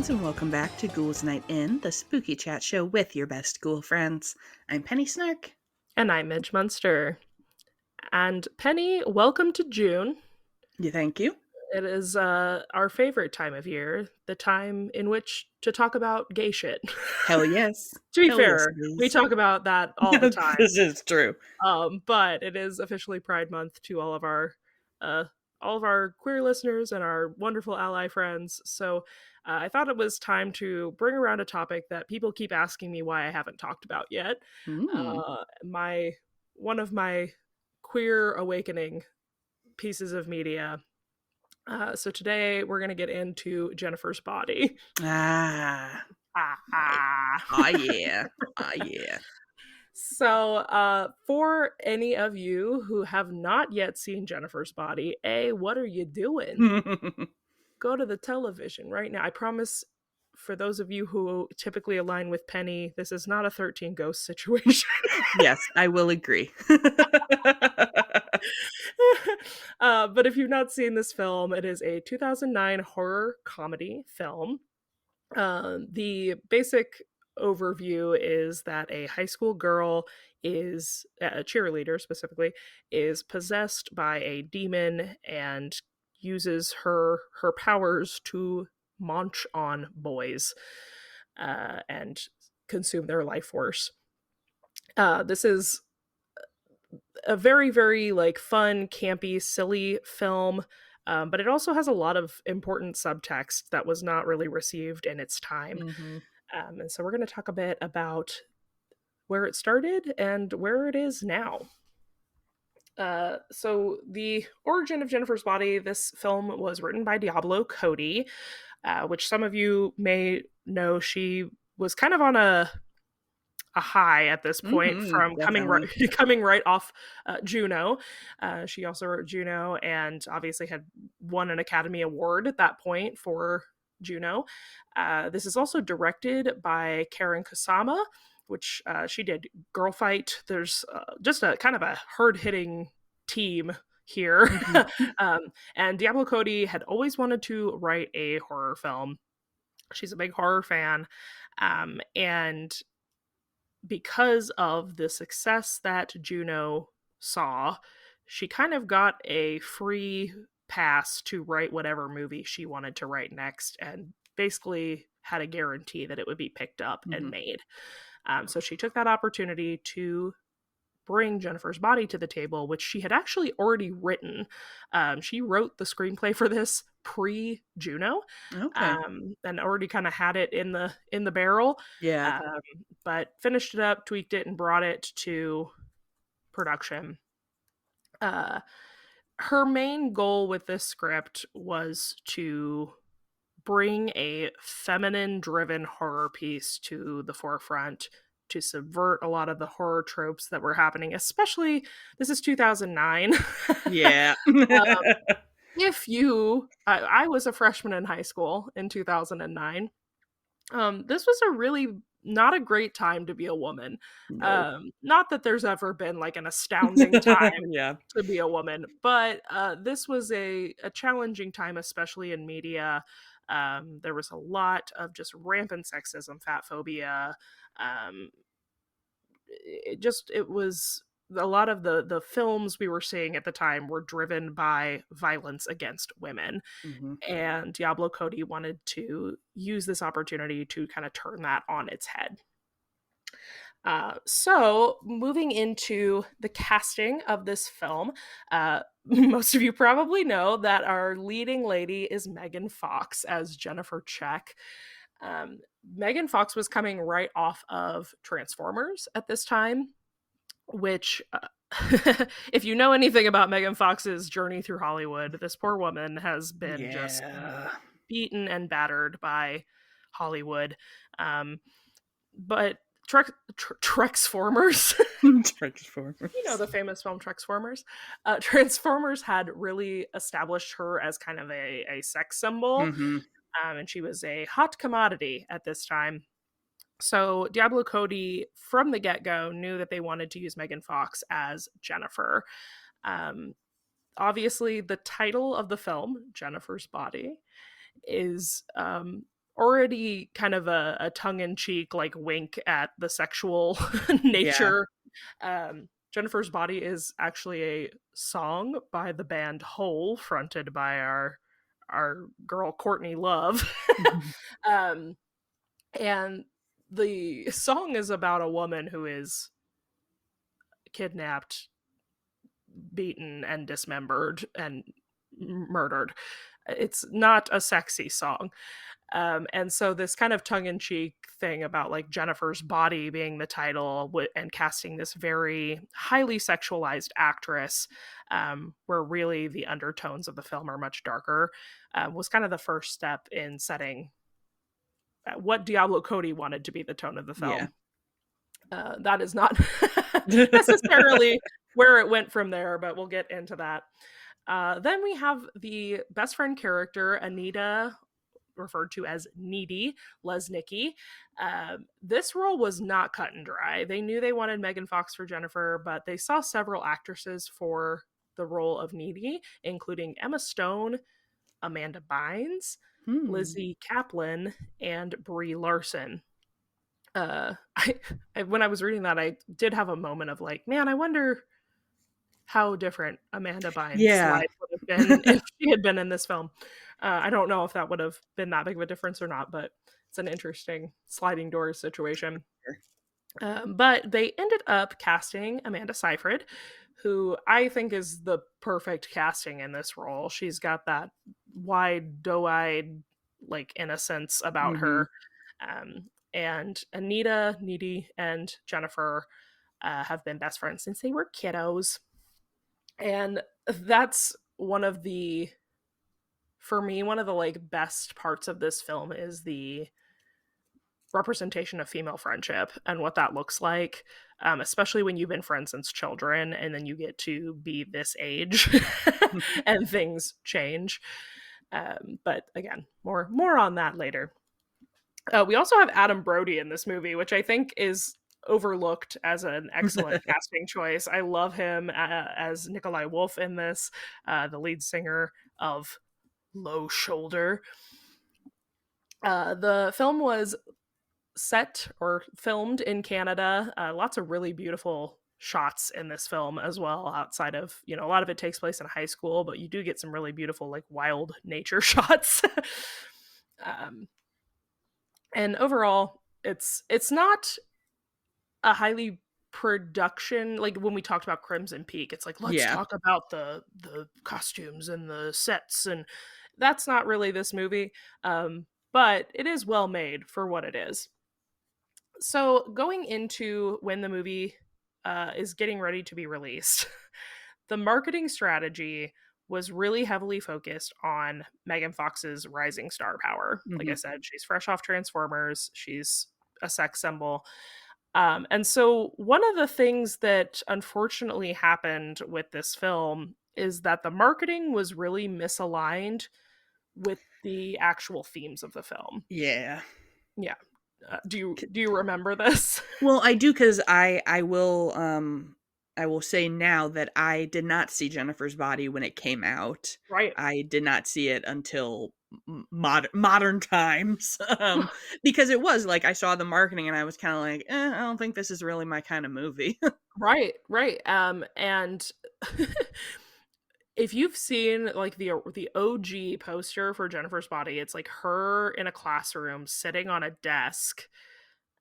friends, and welcome back to Ghouls Night In, the spooky chat show with your best ghoul friends. I'm Penny Snark. And I'm Midge Munster. And Penny, welcome to June. Thank you. It is our favorite time of year, the time in which to talk about gay shit. Hell yes. To be Hell yes, fair, it we is. talk about that all the time. This is true. But it is officially Pride Month to uh, all of our queer listeners and our wonderful ally friends. So I thought it was time to bring around a topic that people keep asking me why I haven't talked about yet. Mm. My one of my queer awakening pieces of media. So today we're going to get into Jennifer's Body. Ah. Ah. Oh yeah. Oh yeah. So, for any of you who have not yet seen Jennifer's Body, what are you doing? Go to the television right now. I promise, for those of you who typically align with Penny, this is not a 13 Ghosts situation. Yes, I will agree. But if you've not seen this film, it is a 2009 horror comedy film. The basic overview is that a high school girl is a cheerleader specifically is possessed by a demon and uses her powers to munch on boys and consume their life force. This is a very very like fun, campy, silly film. But it also has a lot of important subtext that was not really received in its time. Mm-hmm. And so we're going to talk a bit about where it started and where it is now. So the origin of Jennifer's Body, this film was written by Diablo Cody, which some of you may know. She was kind of on a high at this point Mm-hmm. from coming right Definitely. coming right off Juno. She also wrote Juno and obviously had won an Academy Award at that point for Juno. This is also directed by Karen Kusama, which she did Girl Fight. There's just a kind of a hard-hitting team here. Mm-hmm. And Diablo Cody had always wanted to write a horror film. She's a big horror fan. And because of the success that Juno saw, she kind of got a free pass to write whatever movie she wanted to write next and basically had a guarantee that it would be picked up Mm-hmm. and made. So she took that opportunity to bring Jennifer's Body to the table, which she had actually already written. She wrote the screenplay for this pre Juno, Okay. and already kind of had it in the barrel. Yeah. Um, but finished it up, tweaked it, and brought it to production. Uh, Her main goal with this script was to bring a feminine driven horror piece to the forefront to subvert a lot of the horror tropes that were happening, especially this is 2009. Yeah. um, if you I was a freshman in high school in 2009. This was a really not a great time to be a woman. No. Not that there's ever been like an astounding time Yeah. to be a woman, but this was a challenging time, especially in media. There was a lot of just rampant sexism, fat phobia. Um, it was a lot of the films we were seeing at the time were driven by violence against women, Mm-hmm. and Diablo Cody wanted to use this opportunity to kind of turn that on its head. So, moving into the casting of this film, most of you probably know that our leading lady is Megan Fox as Jennifer Check. Megan Fox was coming right off of Transformers at this time, which, if you know anything about Megan Fox's journey through Hollywood, this poor woman has been just Yeah. beaten and battered by Hollywood. But Trexformers, Transformers. you know the famous film Trexformers. Transformers had really established her as kind of a sex symbol, Mm-hmm. and she was a hot commodity at this time. So Diablo Cody, from the get-go, knew that they wanted to use Megan Fox as Jennifer. Um, Obviously, the title of the film, Jennifer's Body, is already kind of a tongue-in-cheek, like, wink at the sexual Yeah. nature. Jennifer's Body is actually a song by the band Hole, fronted by our girl Courtney Love. Mhm. um, and the song is about a woman who is kidnapped, beaten, and dismembered and murdered. It's not a sexy song. And so this kind of tongue-in-cheek thing about like Jennifer's Body being the title and casting this very highly sexualized actress, where really the undertones of the film are much darker, was kind of the first step in setting what Diablo Cody wanted to be the tone of the Yeah. film. That is not necessarily where it went from there, but we'll get into that. Then we have the best friend character, Anita, referred to as Needy Lesnicki. This role was not cut and dry. They knew they wanted Megan Fox for Jennifer, but they saw several actresses for the role of Needy, including Emma Stone, Amanda Bynes, Hmm. Lizzie Kaplan, and Brie Larson. I, when I was reading that, I did have a moment of like, man, I wonder how different Amanda Bynes' Yeah. life would have been if she had been in this film. I don't know if that would have been that big of a difference or not, but it's an interesting sliding doors situation. But they ended up casting Amanda Seyfried, who I think is the perfect casting in this role. She's got that wide, doe-eyed, like innocence about Mhm. her. And Anita, Needy, and Jennifer have been best friends since they were kiddos. And that's one of the, for me, one of the like best parts of this film is the representation of female friendship and what that looks like, especially when you've been friends since children and then you get to be this age and things change. But again, more on that later. We also have Adam Brody in this movie, which I think is overlooked as an excellent casting choice. I love him as Nikolai Wolf in this, the lead singer of Low Shoulder. The film was set or filmed in Canada. Lots of really beautiful shots in this film as well, outside of, you know, a lot of it takes place in high school, but you do get some really beautiful, like, wild nature shots. um, and overall, it's not a highly production, like when we talked about Crimson Peak, it's like, let's Yeah. talk about the costumes and the sets, and that's not really this movie. But it is well made for what it is. So going into when the movie is getting ready to be released, the marketing strategy was really heavily focused on Megan Fox's rising star power. Like I Mhm. said, she's fresh off Transformers. She's a sex symbol. And so, one of the things that unfortunately happened with this film is that the marketing was really misaligned with the actual themes of the film. Yeah. Yeah. Do you remember this? Well, I do, because I will say now that I did not see Jennifer's Body when it came out. Right. I did not see it until modern times, because it was like I saw the marketing and I was kinda like, I don't think this is really my kinda movie." Right, right. And if you've seen like the OG poster for Jennifer's Body, it's like her in a classroom sitting on a desk.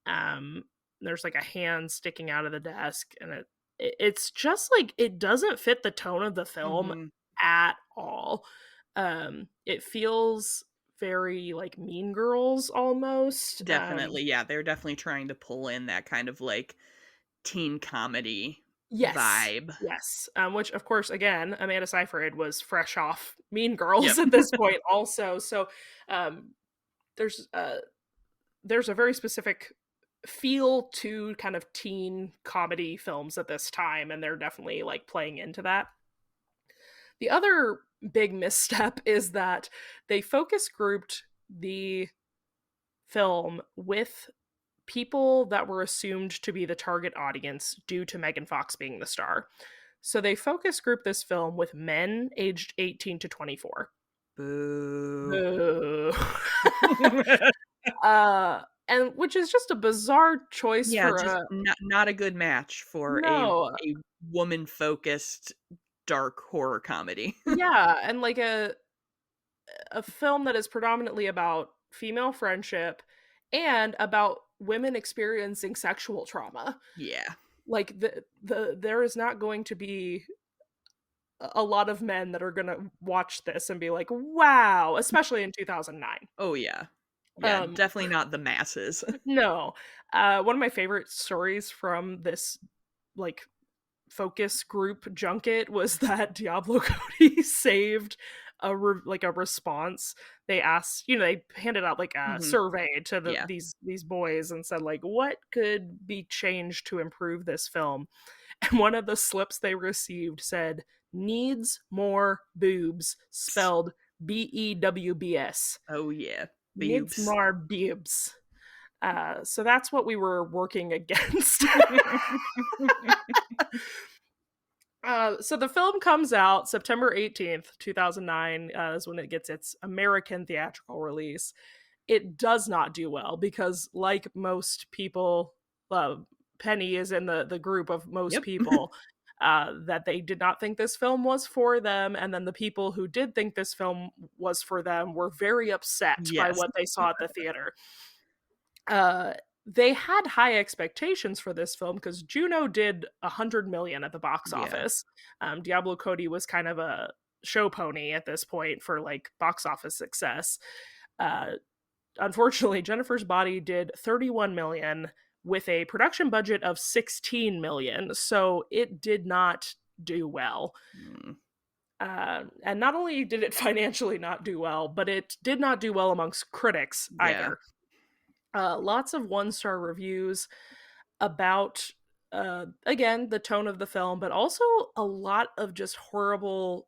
Um, there's like a hand sticking out of the desk, and it's just like it doesn't fit the tone of the film Mhm. at all. It feels very like Mean Girls almost. Definitely, yeah, they're definitely trying to pull in that kind of, like, teen comedy Yes. vibe. Yes. Which, of course, again, Amanda Seyfried was fresh off Mean Girls Yep. at this point, also. So, um, there's uh, there's a very specific feel to kind of teen comedy films at this time, and they're definitely like playing into that. The other big misstep is that they focus grouped the film with people that were assumed to be the target audience due to Megan Fox being the star. So they focus group this film with men aged 18 to 24. Boo. Boo. And which is just a bizarre choice Yeah, for just a not a good match for no. a woman-focused dark horror comedy. Yeah, and like a film that is predominantly about female friendship and about women experiencing sexual trauma. Yeah. Like there is not going to be a lot of men that are going to watch this and be like, "Wow," especially in 2009. Oh, yeah. Yeah, Um definitely not the masses. no. One of my favorite stories from this like focus group junket was that Diablo Cody saved like a response. They asked, they handed out like a Mhm. survey to Yeah. these boys and said like what could be changed to improve this film. And one of the slips they received said needs more boobs, spelled BEWBS. Oh, yeah. Needs Boobs. more boobs. So that's what we were working against. So the film comes out September 18th, 2009, is when it gets its American theatrical release. It does not do well because, like most people, uh, Penny is in the group of most Yep. people that they did not think this film was for them. And then the people who did think this film was for them were very upset by Yes. what they saw at the theater. Uh, they had high expectations for this film because Juno did 100 million at the box Yeah. office. Diablo Cody was kind of a show pony at this point for like box office success. Uh, Unfortunately, Jennifer's Body did 31 million with a production budget of 16 million, so it did not do well. Mm, And not only did it financially not do well, but it did not do well amongst critics yeah. either. Lots of one-star reviews about again the tone of the film, but also a lot of just horrible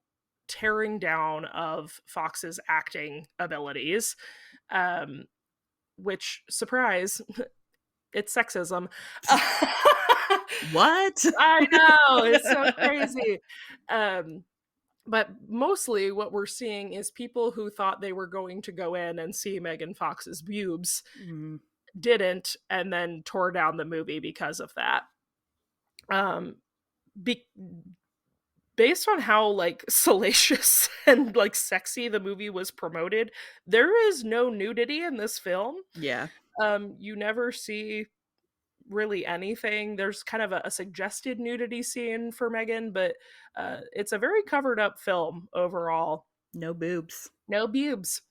tearing down of Fox's acting abilities, um, which surprise, it's sexism. What? I know, it's so crazy. Um, but mostly what we're seeing is people who thought they were going to go in and see Megan Fox's boobs Mm, didn't and then tore down the movie because of that. Um, be- Based on how like salacious and like sexy the movie was promoted, there is no nudity in this film. yeah. You never see really anything. There's kind of a suggested nudity scene for Megan, but it's a very covered up film overall. No boobs. No boobs.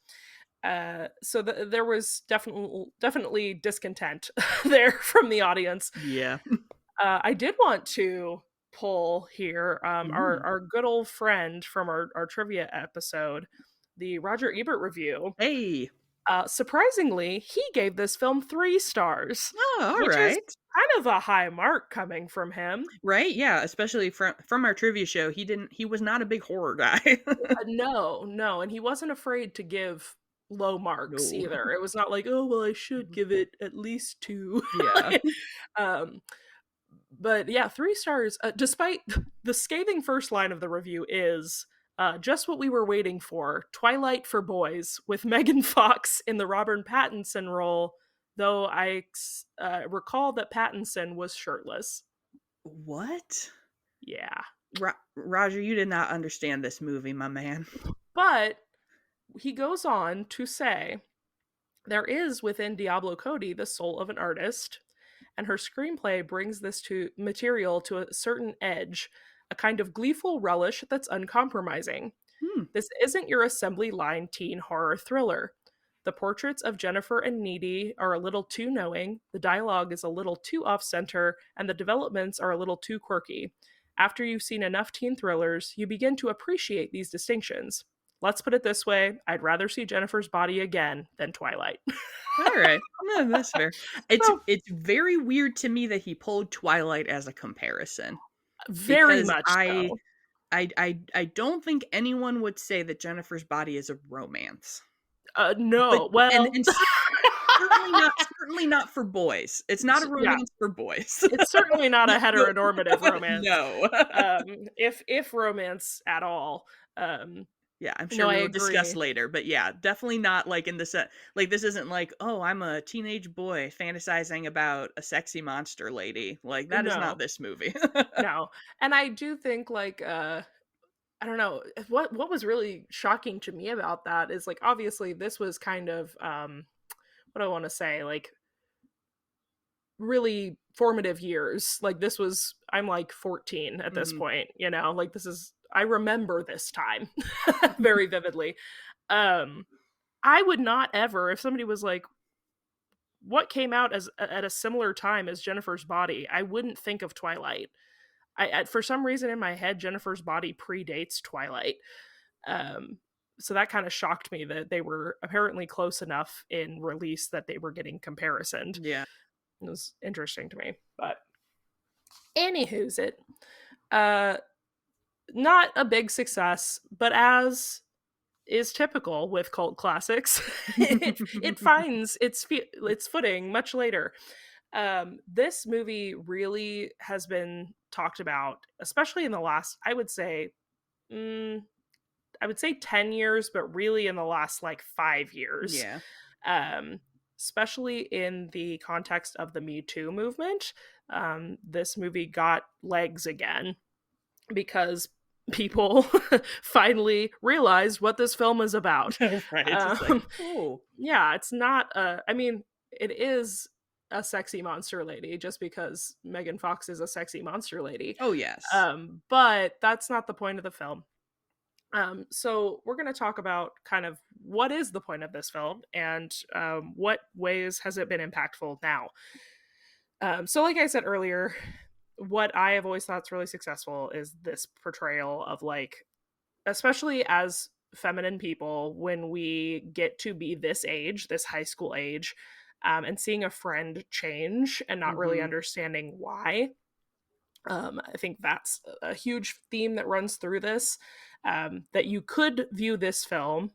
So there was definitely discontent there from the audience. Yeah. I did want to pull here Mm. our good old friend from our trivia episode, the Roger Ebert review. Hey. Surprisingly, he gave this film 3 stars, Oh, which is alright. kind of a high mark coming from him. Right? Yeah, especially from our trivia show, he was not a big horror guy. No, no, and he wasn't afraid to give low marks No. either. It was not like, oh well, I should give it at least two. Yeah. um, but yeah, 3 stars. Despite the scathing first line of the review is just what we were waiting for: Twilight for boys with Megan Fox in the Robert Pattinson role. Though I recall that Pattinson was shirtless. What? Yeah, Roger, you did not understand this movie, my man. but he goes on to say there is within Diablo Cody the soul of an artist, and her screenplay brings this to material to a certain edge, a kind of gleeful relish that's uncompromising. Hmm. This isn't your assembly line teen horror thriller. The portraits of Jennifer and Needy are a little too knowing, the dialogue is a little too off center, and the developments are a little too quirky. After you've seen enough teen thrillers, you begin to appreciate these distinctions. Let's put it this way: I'd rather see Jennifer's Body again than Twilight. Alright. No, that's fair. It's So, it's very weird to me that he pulled Twilight as a comparison very because much so. I don't think anyone would say that Jennifer's Body is a romance. But No, and well, and certainly not for boys. It's not a yeah, romance for boys. it's certainly not a No, no. heteronormative romance. No. If romance at all. Um, Yeah, I'm No, sure I we will discuss agree. later, but yeah, definitely not like in the set. Like this isn't like, oh, I'm a teenage boy fantasizing about a sexy monster lady. Like that is not No, this movie. no. And I do think like I don't know, what was really shocking to me about that is like obviously this was kind of what do I want to say, like really formative years. Like this was I'm like 14 at this Mhm. point, you know? Like this is I remember this time very vividly. Um I would not ever if somebody was like what came out as at a similar time as Jennifer's Body, I wouldn't think of Twilight. For some reason in my head Jennifer's Body predates Twilight. Um so that kind of shocked me that they were apparently close enough in release that they were getting comparisoned. Yeah. It was interesting to me. But anywho's it. Uh not a big success, but as is typical with cult classics, it finds its footing much later. This movie really has been talked about, especially in the last, mm, I would say 10 years, but really in the last like 5 years. Yeah. Um, Especially in the context of the Me Too movement. This movie got legs again because people finally realized what this film is about. Right. It's just like, Um, oh. yeah, it's not I mean, it is a sexy monster lady just because Megan Fox is a sexy monster lady. Oh yes. But that's not the point of the film. So we're going to talk about kind of what is the point of this film and what ways has it been impactful now. So like I said earlier, what I have always thought is really successful is this portrayal of like, especially as feminine people, when we get to be this age, this high school age, and seeing a friend change and not really Mhm. understanding why. I think that's a huge theme that runs through this. That you could view this film,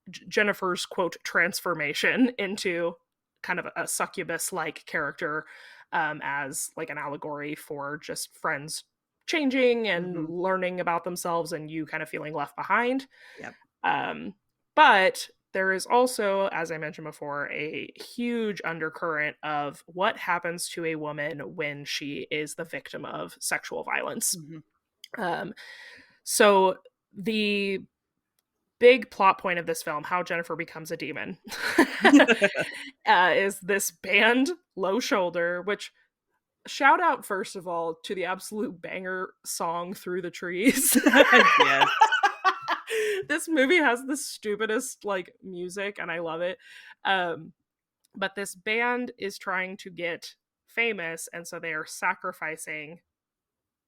Jennifer's quote transformation into kind of a succubus like character, as like an allegory for just friends changing and Mhm. learning about themselves and you kind of feeling left behind. Yep. Um, but there is also, as I mentioned before, a huge undercurrent of what happens to a woman when she is the victim of sexual violence. Mhm. Um, so the big plot point of this film, how Jennifer becomes a demon, is this band Low Shoulder, which shout out first of all to the absolute banger song Through the Trees. Yes. This movie has the stupidest like music and I love it. Um but this band is trying to get famous and so they are sacrificing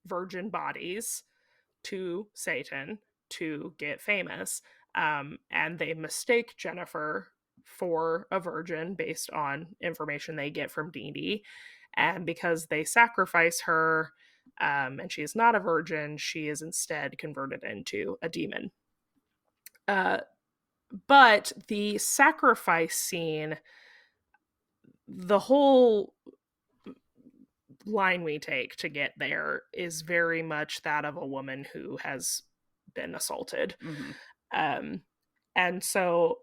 virgin bodies to Satan to get famous. And they mistake Jennifer for a virgin based on information they get from Dee Dee. And because they sacrifice her, and she is not a virgin, she is instead converted into a demon. Uh, but the sacrifice scene, the whole line we take to get there is very much that of a woman who has been assaulted. Mhm. Um, and so,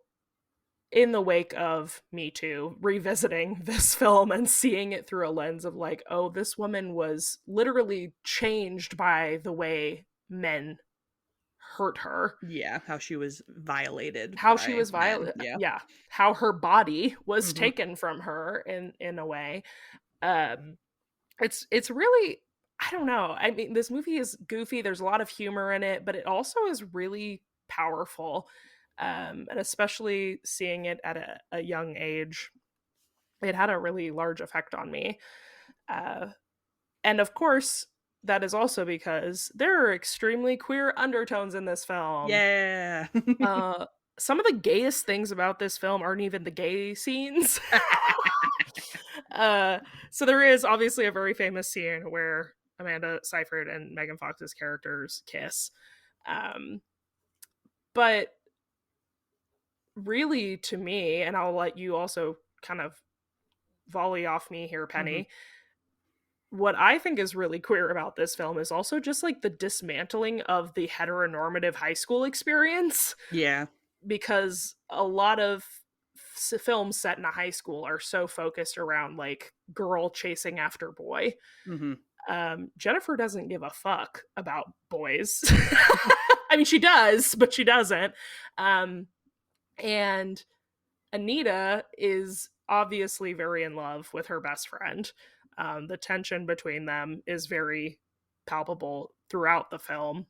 in the wake of Me Too, revisiting this film and seeing it through a lens of like, oh, this woman was literally changed by the way men hurt her, Yeah, how she was violated how she by was men. violent, Yeah. yeah, how her body was Mhm. taken from her in a way. Um, it's really I don't know. I mean, this movie is goofy. There's a lot of humor in it, but it also is really powerful. And especially seeing it at a young age, it had a really large effect on me. Uh, and of course, that is also because there are extremely queer undertones in this film. Yeah. Uh, some of the gayest things about this film aren't even the gay scenes. uh, so there is obviously a very famous scene where Amanda Seyfried and Megan Fox's characters kiss. Um, but really, to me, and I'll let you also kind of volley off me here, Mhm. Penny. what I think is really queer about this film is also just like the dismantling of the heteronormative high school experience, Yeah. because a lot of films set in a high school are so focused around like girl chasing after boy. Mhm. Jennifer doesn't give a fuck about boys. I mean, she does, but she doesn't. Um, and Anita is obviously very in love with her best friend. The tension between them is very palpable throughout the film.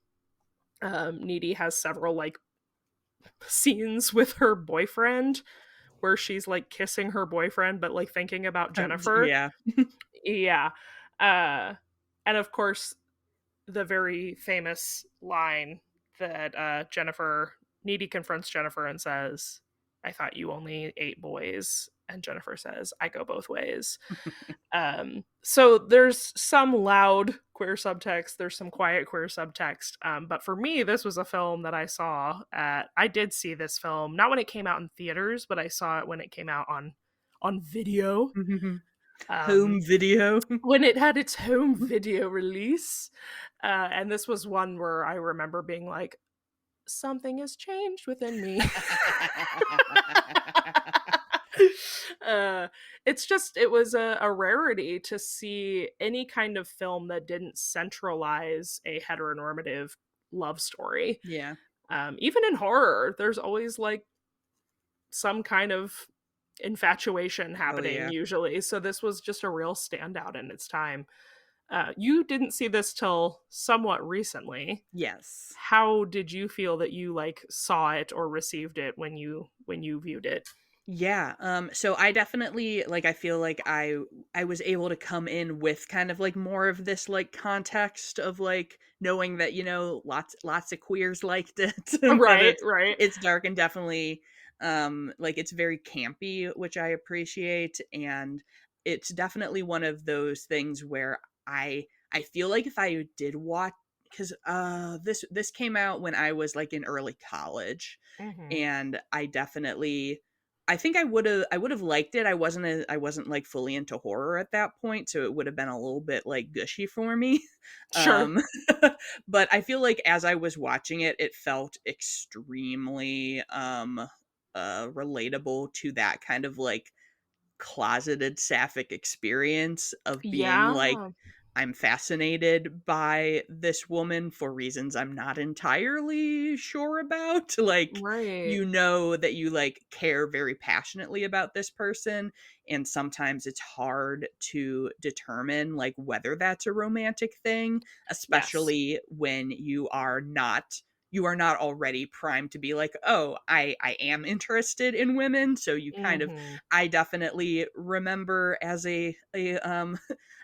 Needy has several like scenes with her boyfriend where she's like kissing her boyfriend, but like thinking about Jennifer. Yeah. Yeah. Uh, and of course, the very famous line that Jennifer Needy confronts Jennifer and says, "I thought you only ate boys," and Jennifer says, "I go both ways." So there's some loud queer subtext, there's some quiet queer subtext. But for me, this was a film that I saw at. I did see this film not when it came out in theaters, but I saw it when it came out on video. Um, Home video. when it had its home video release. And this was one where I remember being like, something has changed within me. uh, it was a rarity to see any kind of film that didn't centralize a heteronormative love story. Yeah. Even in horror, there's always like some kind of infatuation Oh, happening yeah. usually. So this was just a real standout in its time. You didn't see this till somewhat recently. Yes. How did you feel that you like saw it or received it when you viewed it? Yeah, so I definitely like I feel like I was able to come in with kind of like more of this like context of like knowing that, lots of queers liked it, but Right, it's right. it's dark and definitely like it's very campy, which I appreciate, and it's definitely one of those things where I feel like if I did watch, cuz this came out when I was like in early college, Mhm. and I think I would have liked it. I wasn't like fully into horror at that point, so it would have been a little bit like gushy for me. Sure. Um but I feel like as I was watching it, it felt extremely relatable to that kind of like closeted sapphic experience of being like, Yeah. I'm fascinated by this woman for reasons I'm not entirely sure about. Like, Right. you know that you like care very passionately about this person, and sometimes it's hard to determine like whether that's a romantic thing, Yes. especially when you are not already primed to be like, oh, I am interested in women. So you kind of, Mhm. I definitely remember as a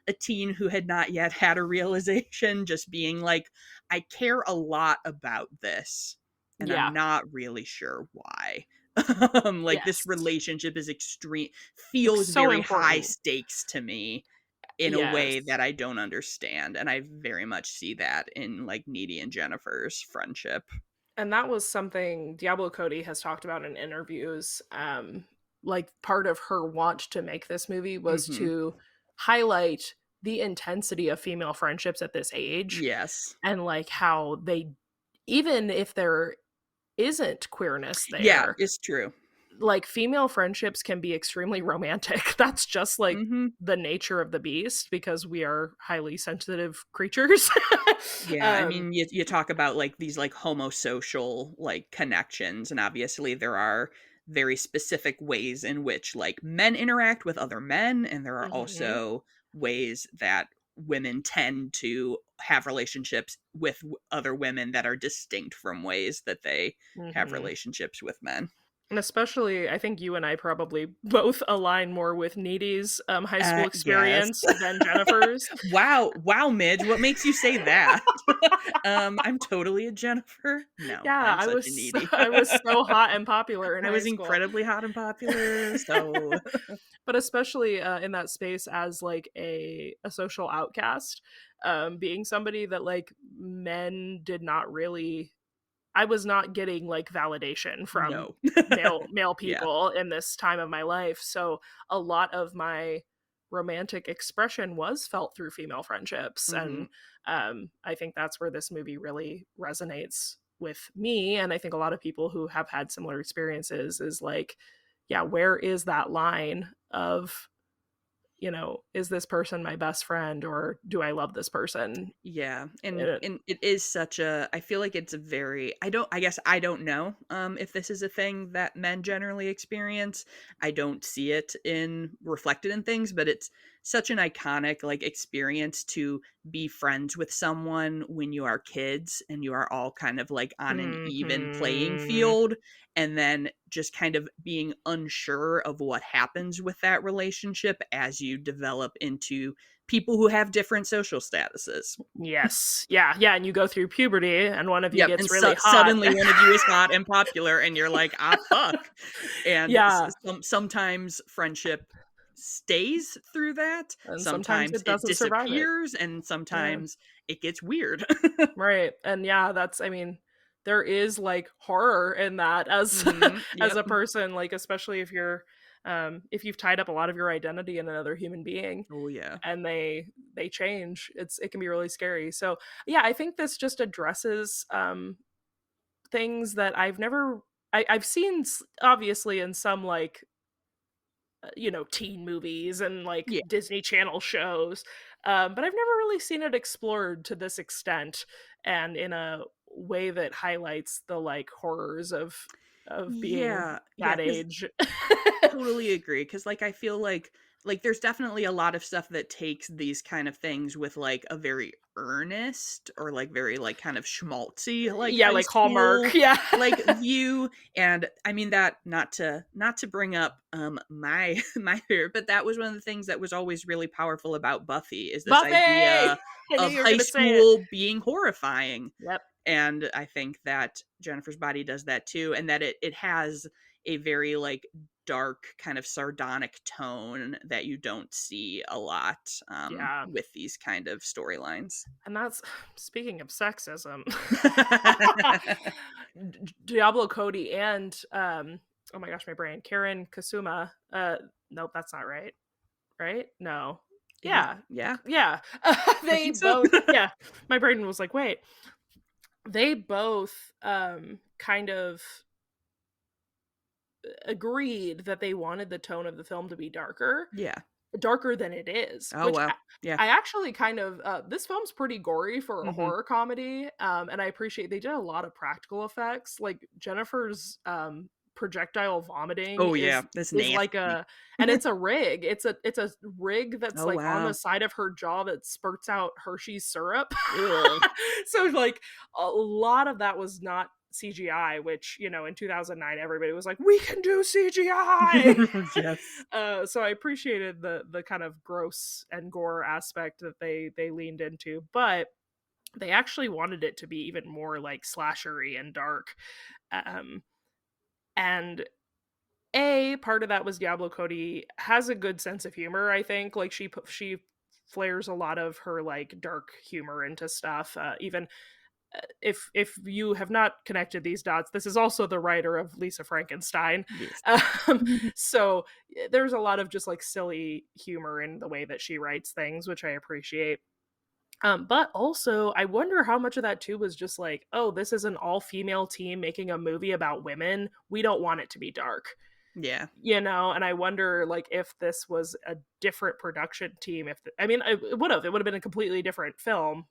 a teen who had not yet had a realization, just being like, I care a lot about this, and I'm Yeah. not really sure why. Like this Yes. relationship is extreme, Like feels so very high important. stakes to me in a way Yes. that I don't understand. And I very much see that in like Needy and Jennifer's friendship. And that was something Diablo Cody has talked about in interviews. Like part of her want to make this movie was Hmm. to highlight the intensity of female friendships at this age, Yes. and like how they, even if there isn't queerness Yeah, there, it's true. like female friendships can be extremely romantic. That's just like Hmm. the nature of the beast because we are highly sensitive creatures. Yeah, I um mean, you talk about like these like homosocial like connections, and obviously there are very specific ways in which like men interact with other men, and there are mhm, also ways that women tend to have relationships with other women that are distinct from ways that they have mhm. relationships with men. And especially, I think you and I probably both align more with Needy's high school Yes. experience than Jennifer's. Wow, wow, Midge, what makes you say that? I'm totally a Jennifer. No, Yeah, I'm such a Needy. I was so hot and popular in I high was school. incredibly hot and popular, so But especially in that space as like a social outcast, being somebody that like men did not really. I was not getting like validation from no. male Yeah. people in this time of my life. So a lot of my romantic expression was felt through female friendships. Hmm. And I think that's where this movie really resonates with me. And I think a lot of people who have had similar experiences is like, yeah, where is that line of, is this person my best friend, or do I love this person? Yeah, Uh, and it is such a, I feel like it's a very, I guess I don't know if this is a thing that men generally experience. I don't see it in reflected in things, but it's such an iconic like experience to be friends with someone when you are kids and you are all kind of like on an even playing mhm. field, and then just kind of being unsure of what happens with that relationship as you develop into people who have different social statuses. Yes. Yeah, yeah, and you go through puberty and one of you Yep, and gets really hot. suddenly one of you is hot and popular, and you're like, "Ah, fuck." And Yeah, sometimes friendship stays through that, and sometimes sometimes it it doesn't survive it. disappears, and Yeah. sometimes it gets weird. Right, and yeah, that's, I mean, there is, like, horror in that as Mhm, as yep. a person, like, especially if you've tied up a lot of your identity in another human being Oh, yeah. and they change, it can be really scary. So, yeah, I think this just addresses, things that I've seen obviously in some, like, teen movies and like Yeah. Disney Channel shows. But I've never really seen it explored to this extent and in a way that highlights the like horrors of being Yeah, yeah, that because age. totally agree, because like, I feel like, there's definitely a lot of stuff that takes these kind of things with, like, a very earnest or, like, very, like, kind of schmaltzy, like, Yeah, high like Hallmark. school, Yeah. like, view, and, I mean, that not to bring up, my my favorite, but that was one of the things that was always really powerful about Buffy, is this Buffy. idea I knew of you were high gonna say it. school being horrifying. Yep. And I think that Jennifer's Body does that too, and that it has a very, like, dark, kind of sardonic tone that you don't see a lot, Yeah. with these kind of storylines. And that's speaking of sexism. Diablo Cody and oh my gosh, my brain. Karen Kasuma. Nope, that's not right. Right? No. Ye Yeah. yeah, Yeah. I They think so. both, yeah. My brain was like, "Wait." They both kind of agreed that they wanted the tone of the film to be Yeah. darker than it is, Oh, which wow. Yeah. I actually kind of this film's pretty gory for a Mhm. horror comedy, and I appreciate they did a lot of practical effects. Like Jennifer's projectile vomiting Oh, yeah, is that's like nasty. a, and it's a rig. It's a rig that's Oh, like on the wow. side of her jaw that spurts out Hershey's syrup. Ugh. So like a lot of that was not CGI, which, in 2009 everybody was like, "We can do CGI." Yes. So I appreciated the kind of gross and gore aspect that they leaned into, but they actually wanted it to be even more like slashery and dark. Um, and a part of that was Diablo Cody has a good sense of humor. I think like she flares a lot of her like dark humor into stuff. Even if you have not connected these dots, this is also the writer of Lisa Frankenstein. Yes. Um, so there's a lot of just like silly humor in the way that she writes things, which I appreciate. But also, I wonder how much of that too was just like, oh, this is an all female team making a movie about women. We don't want it to be dark, Yeah. and I wonder like if this was a different production team. I mean, it would have been a completely different film.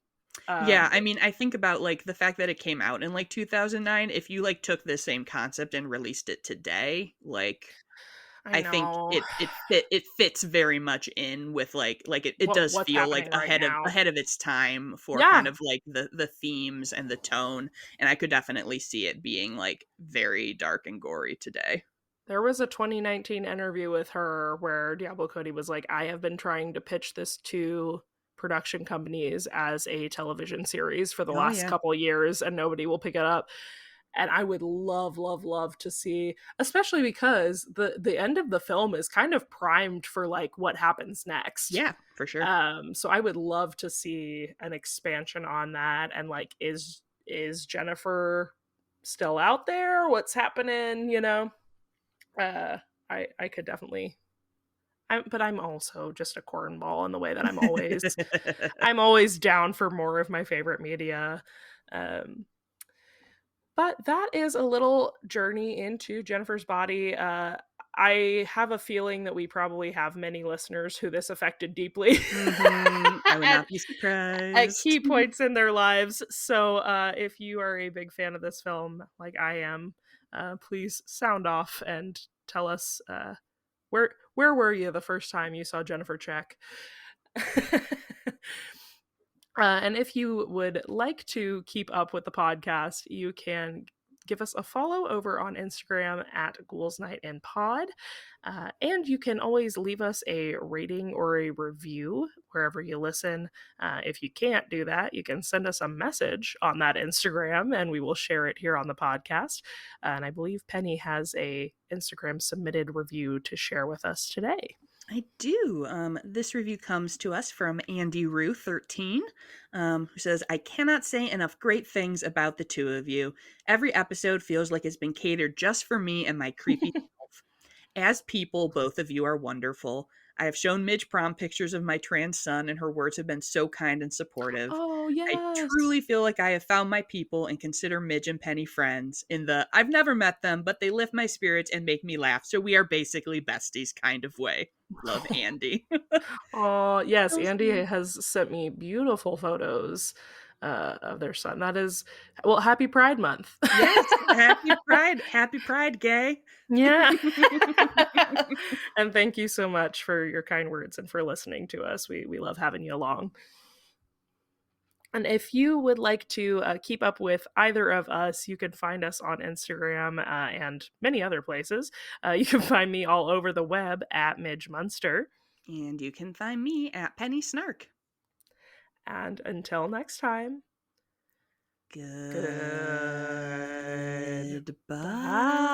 Yeah, Um, I mean, I think about, like, the fact that it came out in, like, 2009, if you, like, took the same concept and released it today, like, I I think know it fits very much in with, like, it does what's feel, like, happening right now. ahead of its time for kind Yeah, of, like, the themes and the tone, and I could definitely see it being, like, very dark and gory today. there was a 2019 interview with her where Diablo Cody was like, "I have been trying to pitch this to production companies as a television series for the Oh, last yeah. couple years, and nobody will pick it up." And I would love, love, love to see, especially because the end of the film is kind of primed for like what happens next. Yeah, for sure. So I would love to see an expansion on that, and like, is Jennifer still out there? What's happening? Uh, I could definitely but I'm also just a cornball in the way that I'm always down for more of my favorite media. Um, but that is a little journey into Jennifer's Body. I have a feeling that we probably have many listeners who this affected deeply I would at, not be at surprised. key points in their lives. So if you are a big fan of this film, like I am, please sound off and tell us where were you the first time you saw Jennifer Check? And if you would like to keep up with the podcast, you can give us a follow over on Instagram at Ghouls Night and Pod. And you can always leave us a rating or a review wherever you listen. If you can't do that, you can send us a message on that Instagram and we will share it here on the podcast. And I believe Penny has a Instagram submitted review to share with us today. I do. This review comes to us from Andy Rue 13, who says, I cannot say enough great things about the two of you. Every episode feels like it's been catered just for me and my creepy self. As people, both of you are wonderful. I have shown Midge prom pictures of my trans son, and her words have been so kind and supportive. Oh, I yes. truly feel like I have found my people and consider Midge and Penny friends in the I've never met them, but they lift my spirits and make me laugh, so we are basically besties kind of way. Love, Andy. Oh, yes, So Andy sweet. has sent me beautiful photos, of their son. That is well, happy Pride Month. Yes, happy Pride. Happy Pride, gay. Yeah. And thank you so much for your kind words and for listening to us. We love having you along. And if you would like to keep up with either of us, you can find us on Instagram and many other places. You can find me all over the web at Midge Munster. And you can find me at Penny Snark. And until next time, Goodbye. goodbye.